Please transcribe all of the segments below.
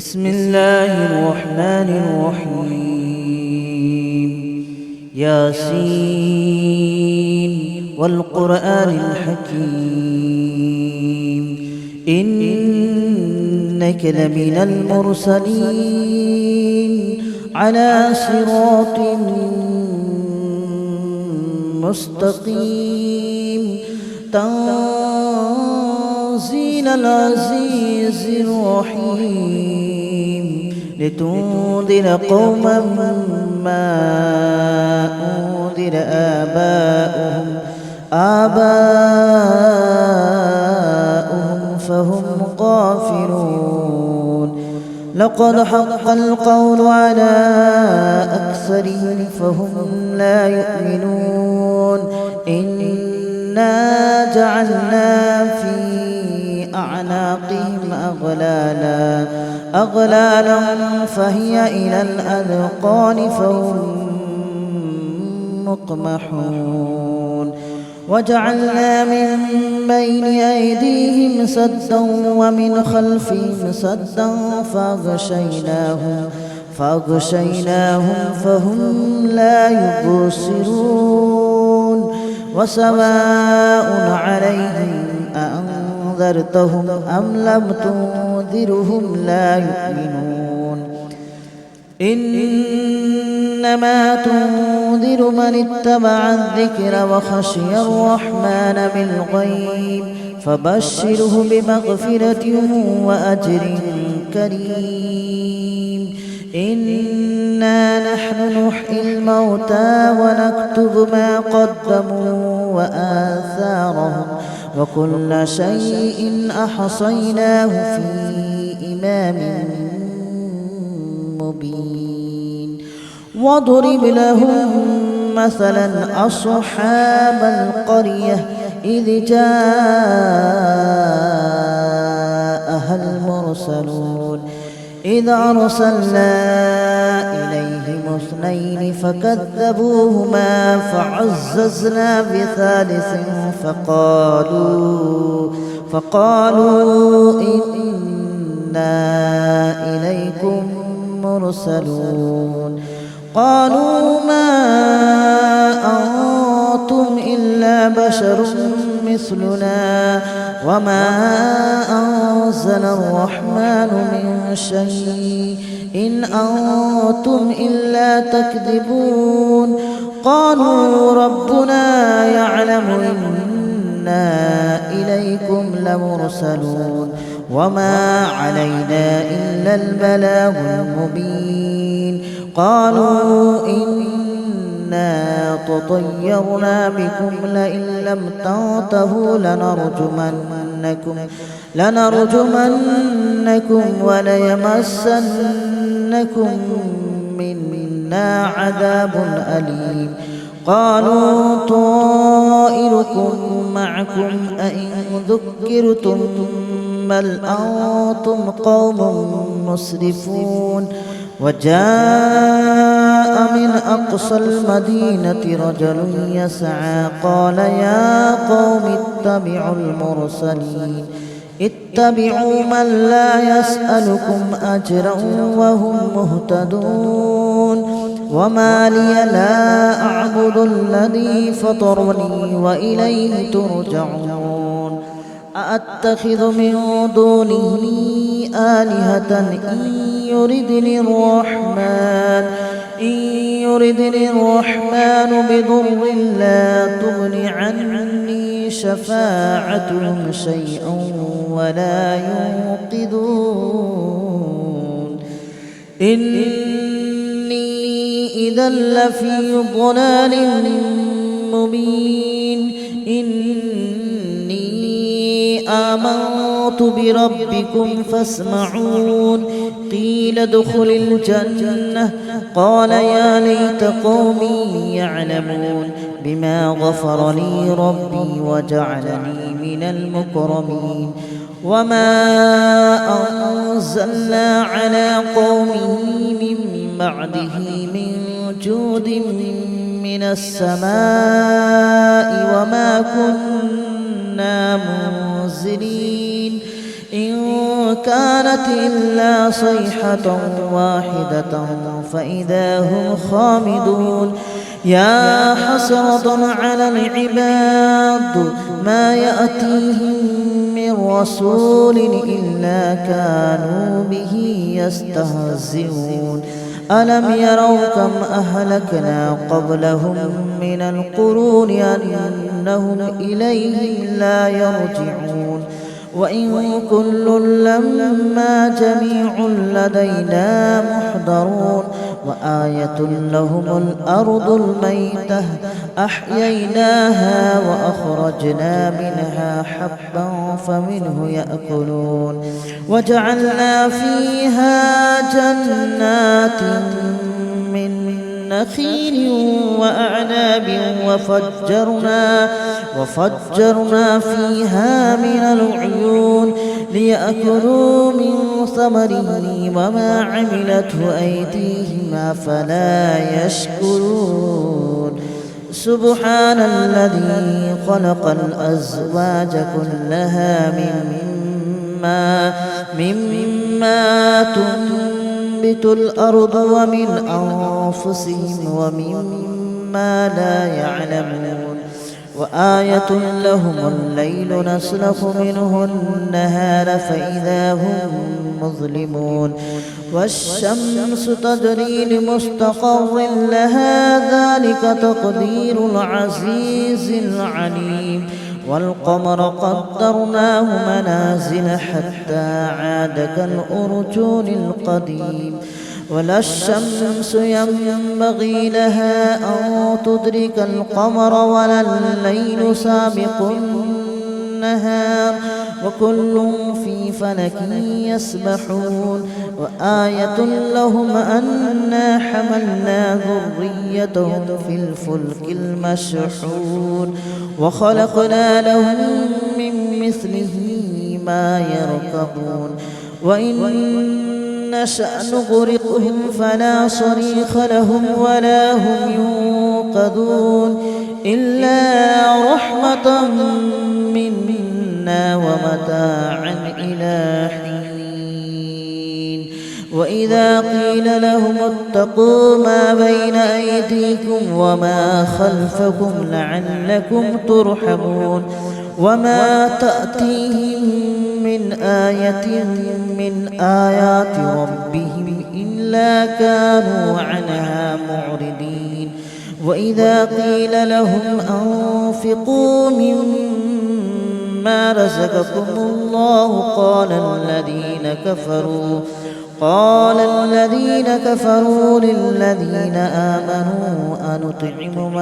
بسم الله الرحمن الرحيم. ياسين والقرآن الحكيم إنك لمن المرسلين على صراط مستقيم تنزيل العزيز الرحيم لتنذر قوما ما أنذر آباؤهم فهم غافلون. لقد حق القول على أكثرهم فهم لا يؤمنون. إنا جعلنا في أعناقهم أغلالا فهي إلى الأذقان فهم مقمحون. وجعلنا من بين أيديهم سدا ومن خلفهم سدا فأغشيناهم فهم لا يبصرون. وسواء عليهم أأنذرتهم أم لم تنذرهم لا يؤمنون. إنما تنذر من اتبع الذكر وخشي الرحمن بالغيب فبشره بمغفرة وأجر كريم. إنا نحن نحيي الموتى ونكتب ما قدموا وآثارهم وكل شيء أحصيناه في إمام مبين. واضرب لهم مثلا أصحاب القرية إذ جاءها المرسلون إذ أرسلنا إليهم اثنين فكذبوهما فعززنا بثالث فقالوا إنا إليكم مرسلون. قالوا ما أنتم إلا بشر مثلنا وما أنزل الرحمن من شيء إن أنتم إلا تكذبون. قالوا ربنا يعلم إنا إليكم لمرسلون وما علينا إلا البلاغ المبين. قالوا إنا تطيرنا بكم لئن لم تنتهوا لنرجمنكم وليمسنكم منا عذاب أليم. قالوا طائركم معكم أئن ذكرتم بل أنتم قوم مسرفون. وجاء من أقصى المدينة رجل يسعى قال يا قوم اتبعوا من لا يسألكم أجرا وهم مهتدون. وما لي لا أعبد الذي فطرني وإليه ترجعون. أأتخذ من دونه آلهة إن يردني الرحمن بضر لا تغن عني شفاعتهم شيئا ولا ينقذون. إني إذا لفي ضلال مبين. آمنت بربكم فاسمعون. قيل ادخل الجنة قال يا ليت قومي يعلمون بما غفر لي ربي وجعلني من المكرمين. وما أنزلنا على قومه من بعده من جود من السماء وما كنا منزلين. إن كانت إلا صيحة واحدة فإذا هم خامدون يا حسرة على العباد ما يأتيهم من رسول إلا كانوا به يستهزئون ألم يروا كم أهلكنا قبلهم من القرون أنهم إليهم لا يرجعون وإن كل لما جميع لدينا محضرون وآية لهم الأرض الميتة أحييناها وأخرجنا منها حبا فمنه يأكلون وجعلنا فيها جنات من نخيل وأعناب وفجرنا فيها من العيون ليأكلوا من ثمره وما عملته أيديهم أفلا يشكرون سبحان الذي خلق الأزواج كلها مما تنبت الأرض ومن أنفسهم ومما لا يعلمون وآية لهم الليل نسلخ منه النهار فإذا هم مظلمون والشمس تجري لمستقر لها ذلك تقدير العزيز العليم والقمر قدرناه منازل حتى عاد كالأرجون القديم ولا الشمس ينبغي لها أن تدرك القمر ولا الليل سابق النهار وكل في فلك يسبحون وآية لهم أنا حملنا ذريتهم في الفلك المشحون وخلقنا لهم من مثله ما يركبون وإن نشأ نغرقهم فلا صريخ لهم ولا هم ينقذون إلا رحمة منا ومتاعا إلى حين وإذا قيل لهم اتقوا ما بين أيديكم وما خلفكم لعلكم ترحمون وما تأتيهم من آية من آيات ربهم إلا كانوا عنها معرضين وإذا قيل لهم أنفقوا مما رزقكم الله قال الذين كفروا للذين آمنوا أنطعم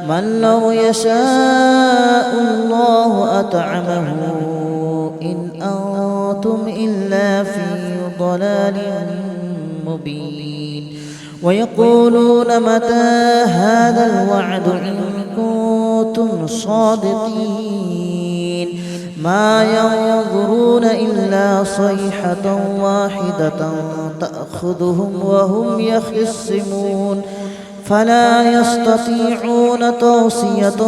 من لو يشاء الله أطعمه إن أنتم إلا في ضلال مبين ويقولون متى هذا الوعد إن كنتم صادقين ما ينظرون إلا صيحة واحدة تأخذهم وهم يخصمون فلا يستطيعون توصية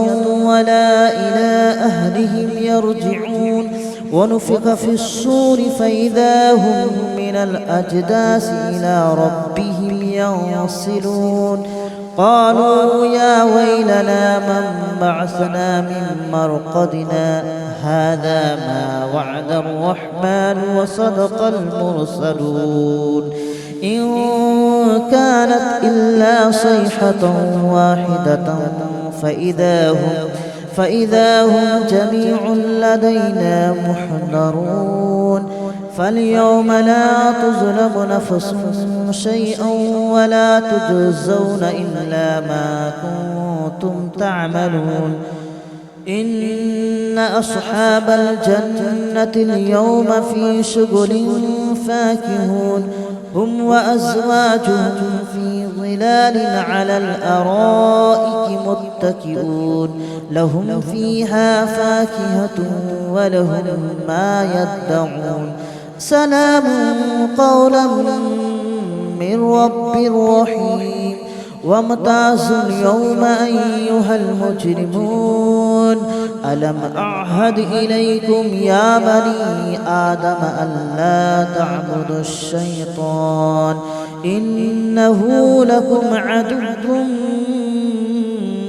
ولا إلى أهلهم يرجعون ونفخ في الصور فإذا هم من الأجداث إلى ربهم ينسلون قالوا يا ويلنا من بعثنا من مرقدنا هذا ما وعد الرحمن وصدق المرسلون إن كانت إلا صيحة واحدة فإذا هم جميع لدينا محضرون فاليوم لا تظلم نفس شيئا ولا تجزون إلا ما كنتم تعملون إن أصحاب الجنة اليوم في شغل فاكهون هم وأزواجهم في ظلال على الأرائك متكئون لهم فيها فاكهة ولهم ما يدعون سلام قولا من رب رحيم وامتازوا اليوم أيها المجرمون ألم أعهد إليكم يا بني آدم ألا تعبدوا الشيطان إنه لكم عدو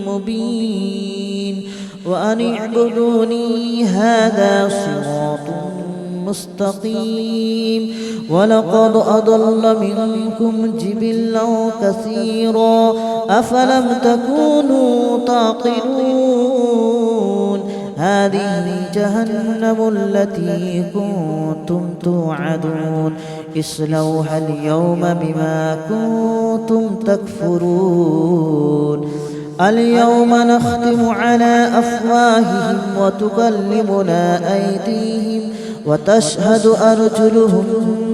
مبين وأن اعبدوني هذا صراط مستقيم ولقد أضل منكم جبلا كثيرا أفلم تكونوا تعقلون هذه جهنم التي كنتم توعدون اصلوها اليوم بما كنتم تكفرون اليوم نختم على أفواههم وتكلمنا أيديهم وتشهد أرجلهم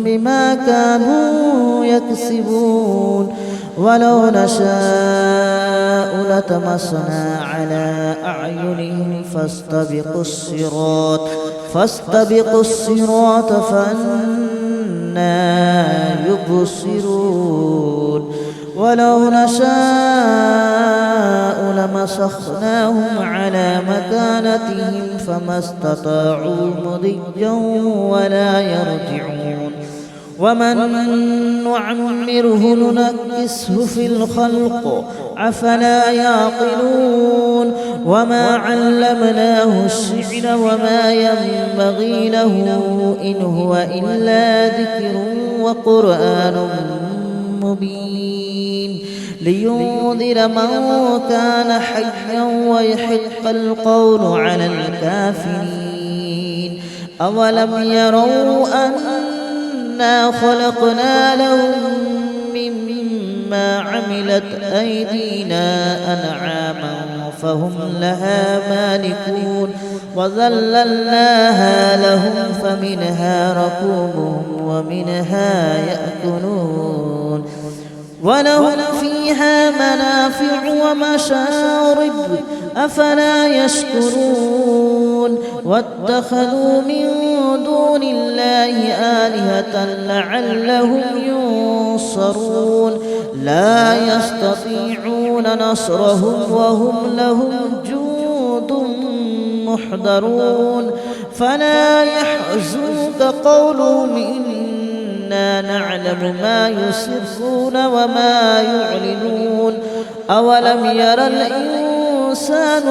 بما كانوا يكسبون ولو نشاء لطمسنا على أعينهم فاستبقوا الصراط فأنى يبصرون ولو نشاء لمسخناهم على مكانتهم فما استطاعوا مضيا ولا يرجعون ومن نعمره ننكسه في الخلق أفلا يعقلون وما علمناه الشعر وما ينبغي له إن هو إلا ذكر وقرآن مبين لينذر من كان حيا ويحق القول على الكافرين أولم يروا أنا خلقنا لهم مما عملت أيدينا أنعاما فهم لها مالكون وذللناها لهم فمنها ركوبهم ومنها يأكلون ولهم فيها منافع ومشارب أفلا يشكرون واتخذوا من دون الله آلهة لعلهم ينصرون لا يستطيعون نصرهم وهم لهم جند محضرون فلا يحزنك قولهم إنا نعلم ما يسرون وما يعلنون أولم ير الإنسان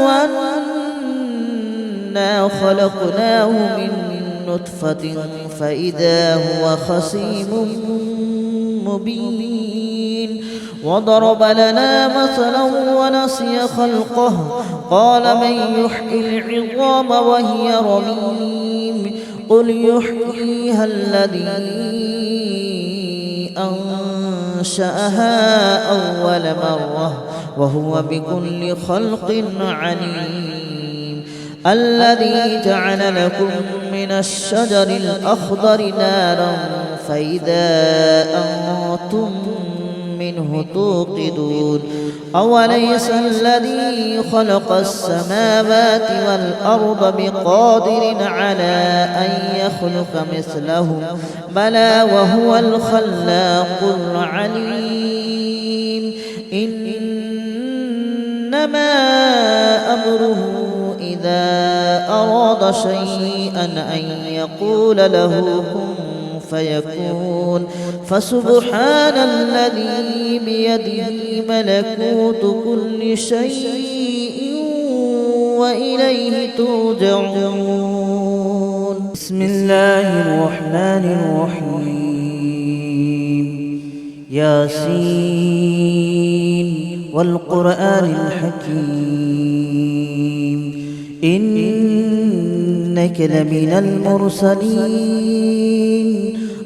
أنا خلقناه من نطفة فإذا هو خصيم مبين وضرب لنا مثلا ونسي خلقه قال من يحيي العظام وهي رميم قل يحييها الذي أنشأها أول مرة وهو بكل خلق عليم الذي جعل لكم من الشجر الأخضر نارا فإذا أنتم منه توقدون أوليس الذي خلق السماوات والأرض بقادر على أن يخلق مثلهم بلى وهو الخلاق العليم إنما أمره إذا أراد شيئا أن يقول له كن فيكون فسبحان الذي بيده ملكوت كل شيء وإليه ترجعون بسم الله الرحمن الرحيم ياسين والقرآن الحكيم إنك لمن المرسلين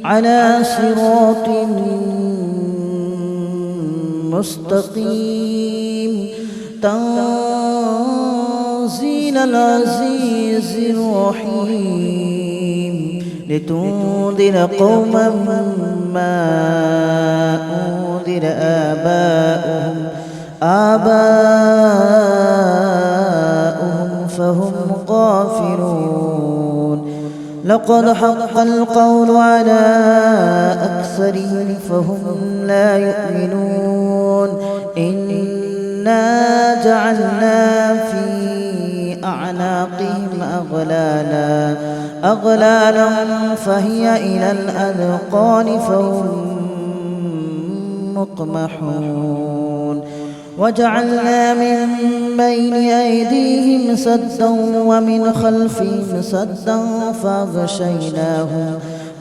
على صراط مستقيم تنزيل العزيز الرحيم لتنذر قوما ما أنذر آباؤهم فهم غافلون لقد حق القول على أكثرهم فهم لا يؤمنون إنا جعلنا في أعناقهم أغلالا فهي إلى الأذقان فهم مقمحون وجعلنا من بين أيديهم سدا ومن خلفهم سدا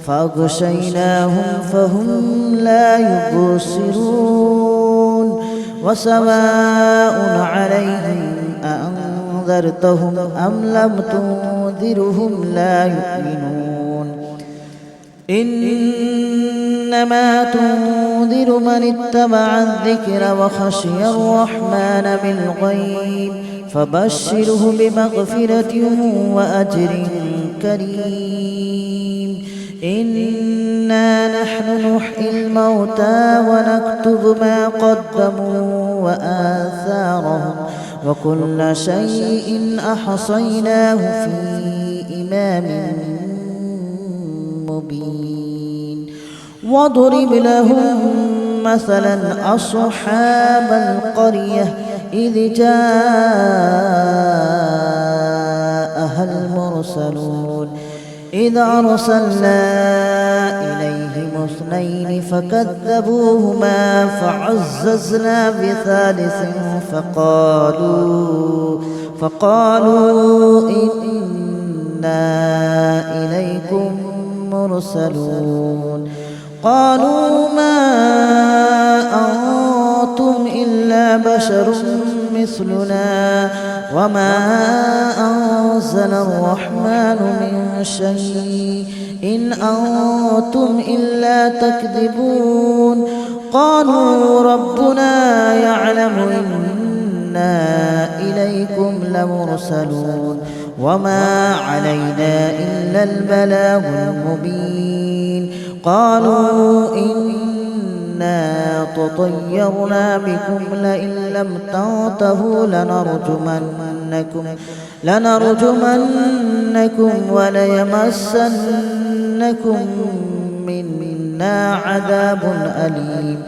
فأغشيناهم فهم لا يبصرون وسواء عليهم أأنذرتهم أم لم تنذرهم لا يؤمنون إنما تنذر من اتبع الذكر وخشي الرحمن بالغيب فبشره بمغفرة وأجر كريم إنا نحن نحيي الموتى ونكتب ما قدموا وآثارهم وكل شيء أحصيناه في إمام مبين واضرب لهم مثلا أصحاب القرية إذ جاءها المرسلون إذ أرسلنا إليهم اثنين فكذبوهما فعززنا بثالث فقالوا إنا إليكم مرسلون قالوا ما أنتم إلا بشر مثلنا وما أنزل الرحمن من شيء إن أنتم إلا تكذبون قالوا ربنا يعلم إنا إليكم لمرسلون وما علينا إلا البلاغ المبين قالوا إنا تطيرنا بكم لئن لم تنتهوا لنرجمنكم وليمسنكم منا عذاب أليم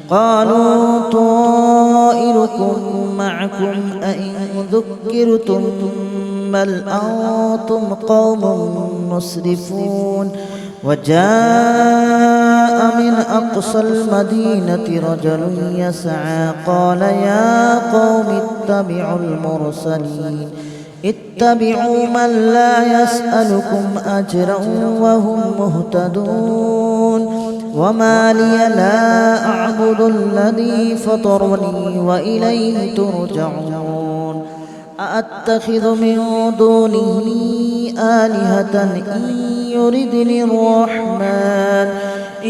قالوا طائركم معكم أئن ذكرتم بل أنتم قوم مسرفون وجاء من أقصى المدينة رجل يسعى قال يا قوم اتبعوا من لا يسألكم أجرا وهم مهتدون وما لي لا أعبد الذي فطرني وإليه ترجعون أأتخذ من دونه آلهة إن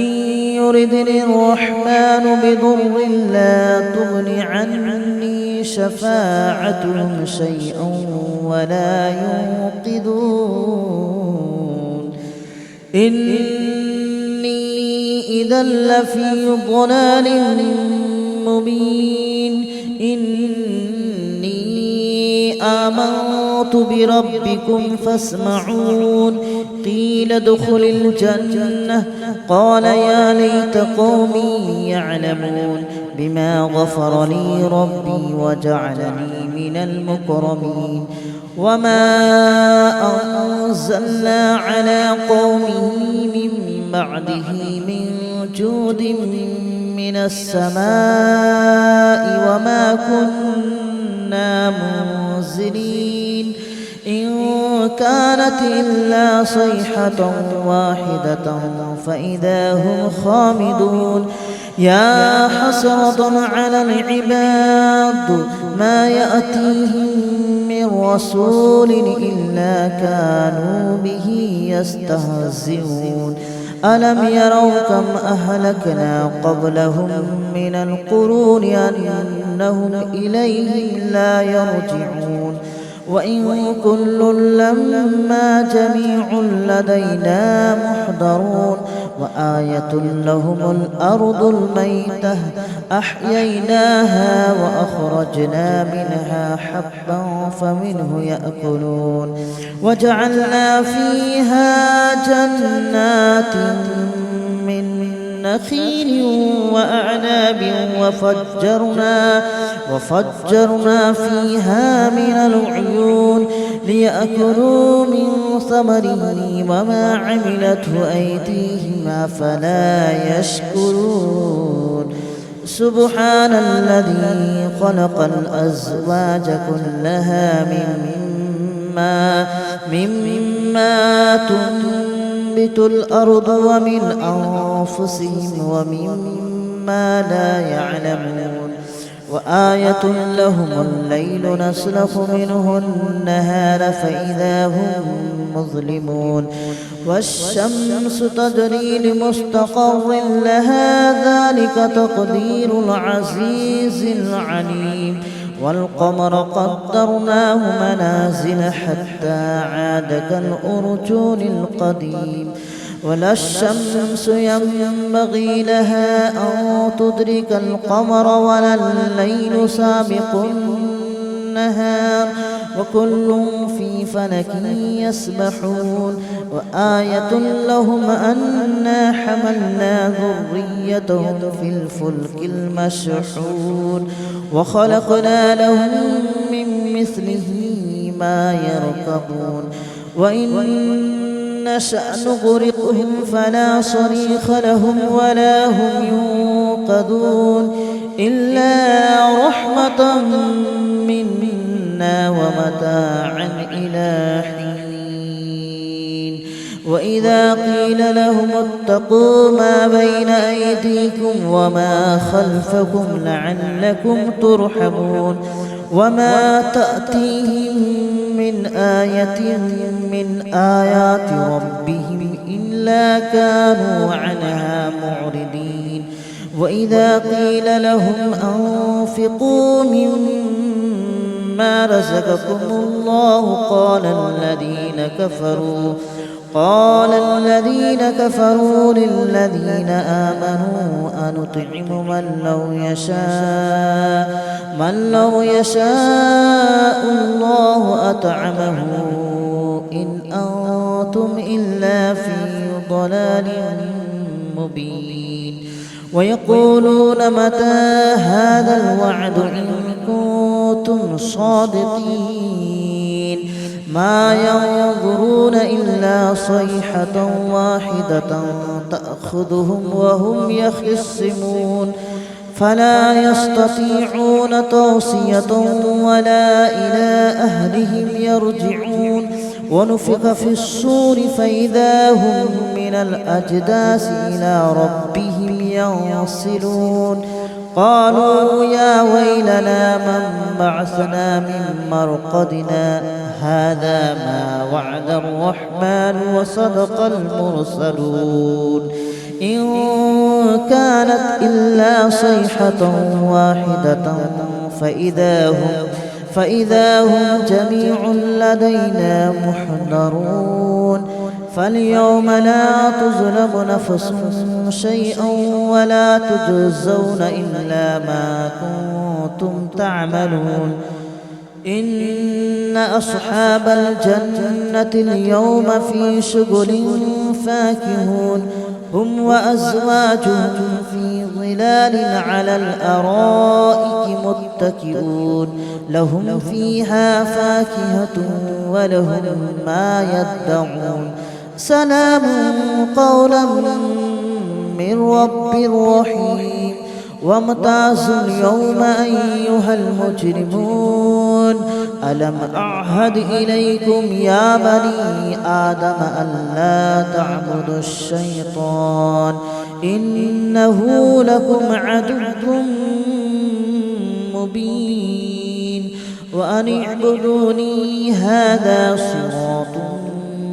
يردني الرحمن بضر لا تغن عني شفاعتهم شيئا ولا ينقذون إني إذا لفي ضلال مبين إني آمنت بربكم فاسمعون قيل ادخل الجنة قال يا ليت قومي يعلمون بما غفر لي ربي وجعلني من المكرمين وما أنزلنا على قومه من بعده من جود من السماء وما كنا منزلين إن كانت إلا صيحة واحدة فإذا هم خامدون يا حسرة على العباد ما يأتيهم من رسول إلا كانوا به يستهزئون ألم يروا كم أهلكنا قبلهم من القرون أنهم إليهم لا يرجعون وإن كل لما جميع لدينا محضرون وآية لهم الأرض الميتة أحييناها وأخرجنا منها حبا فمنه يأكلون وجعلنا فيها جنات من نخيل وأعناب وفجرنا فيها من العيون ليأكلوا من ثمره وما عملته أيديهم أفلا يشكرون سبحان الذي خلق الأزواج كلها مما تنبت الأرض ومن أنفسهم ومما لا يعلمون وآية لهم الليل نسلخ منه النهار فإذا هم مظلمون والشمس تجري لمستقر لها ذلك تقدير العزيز العليم والقمر قدرناه منازل حتى عاد كالأرجون القديم ولا الشمس ينبغي لها أن تدرك القمر ولا الليل سابق النهار وكل في فلك يسبحون وآية لهم أنا حملنا ذريتهم في الفلك المشحون وخلقنا لهم من مثله ما يركبون وإن نشأ نغرقهم فلا صريخ لهم ولا هم ينقذون إلا رحمة منا ومتاعا إلى حين وإذا قيل لهم اتقوا ما بين أيديكم وما خلفكم لعلكم ترحمون وما تأتيهم من آية من آيات ربهم إلا كانوا عنها معرضين وإذا قيل لهم أنفقوا مما رزقكم الله قال الذين كفروا للذين آمنوا أنطعم من لو يشاء الله أطعمه إن أنتم إلا في ضلال مبين ويقولون متى هذا الوعد إن كنتم صادقين ما ينظرون إلا صيحة واحدة تأخذهم وهم يخصمون فلا يستطيعون توصية ولا إلى أهلهم يرجعون ونفخ في الصور فإذا هم من الأجداث إلى ربهم ينسلون قالوا يا ويلنا من بعثنا من مرقدنا هذا ما وعد الرحمن وصدق المرسلون إن كانت إلا صيحة واحدة فإذا هم جميع لدينا محضرون فاليوم لا تظلم نفس شيئا ولا تجزون إلا ما كنتم تعملون إن أصحاب الجنة اليوم في شغل فاكهون هم وأزواجهم في ظلال على الأرائك متكئون لهم فيها فاكهة ولهم ما يدعون سلام قولا من رب رحيم وامتازوا اليوم أيها المجرمون ألم أعهد إليكم يا بني آدم ألا تعبدوا الشيطان إنه لكم عدو مبين وأن اعبدوني هذا صراط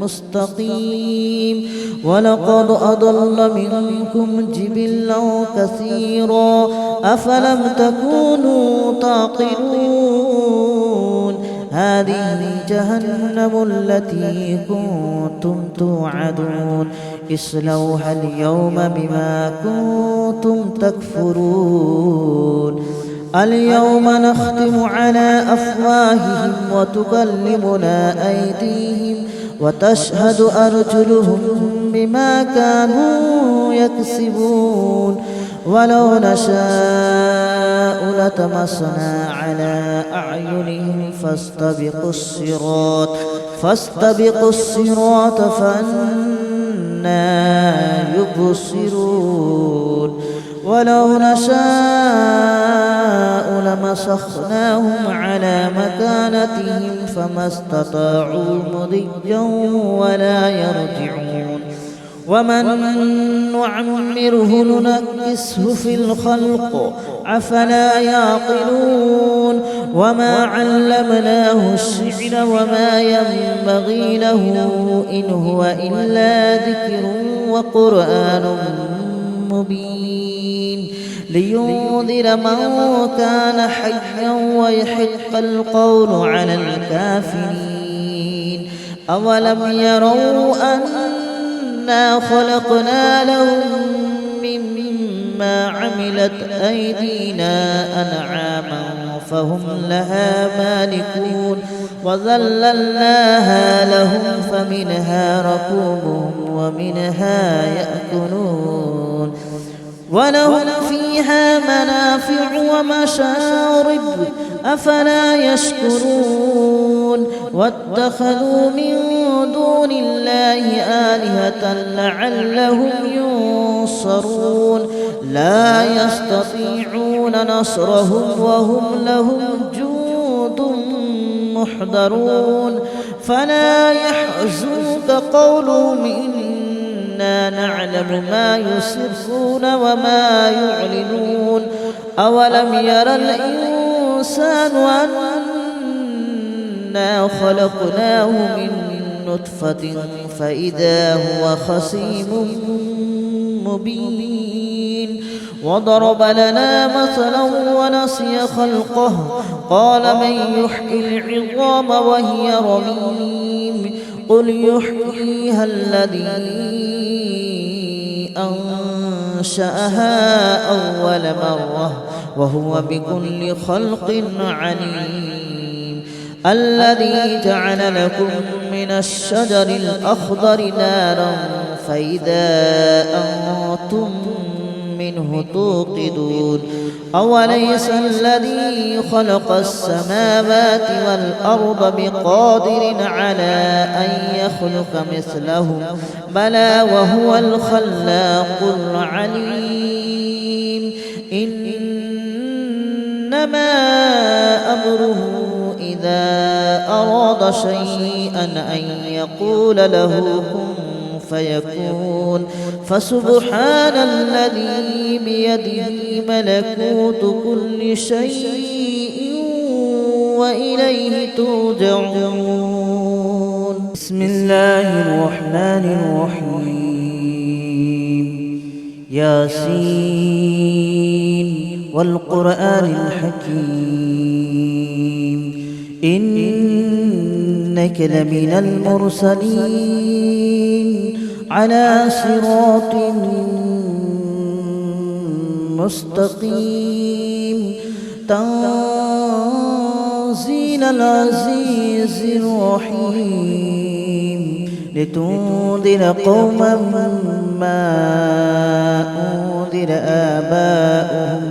مستقيم ولقد أضل منكم جبلا كثيرا أفلم تكونوا تعقلون هذه جهنم التي كنتم توعدون اصلوها اليوم بما كنتم تكفرون اليوم نختم على أفواههم وتكلمنا أيديهم وتشهد أرجلهم بما كانوا يكسبون ولو نشاء لطمسنا على أعينهم فاستبقوا الصراط فأنى يبصرون ولو نشاء لمسخناهم على مكانتهم فما استطاعوا مضيا ولا يرجعون ومن نعمره ننكسه في الخلق أفلا يعقلون وما علمناه الشعر وما ينبغي له إن هو إلا ذكر وقرآن مبين لينذر من كان حيا ويحق القول على الكافرين أولم يروا أنا خلقنا لهم مما عملت أيدينا أنعاما فهم لها مالكون وذللناها لهم فمنها ركوبهم ومنها يأكلون ولهم فيها منافع ومشارب أفلا يشكرون واتخذوا من دون الله آلهة لعلهم ينصرون لا يستطيعون نصرهم وهم لهم جند محضرون فلا يحزنك قولهم إنا نعلم ما يسرون وما يعلنون أولم ير الإنسان أنا خلقناه من نطفة فإذا هو خصيم مبين وضرب لنا مثلا ونسي خلقه قال من يحيي العظام وهي رميم قل يحييها الذي أنشأها أول مرة وهو بكل خلق عليم الذي جعل لكم من الشجر الأخضر نارا فإذا أنتم منه توقدون أوليس الذي خلق السماوات والأرض بقادر على أن يخلق مثلهم بلى وهو الخلاق العليم إنما أمره إذا أراد شيئا أن يقول له كن فيكون فسبحان الذي بيده ملكوت كل شيء وإليه ترجعون بسم الله الرحمن الرحيم ياسين والقرآن الحكيم إنك لمن المرسلين على صراط مستقيم تنزيل العزيز الرحيم لتنذر قوما ما أنذر آباؤهم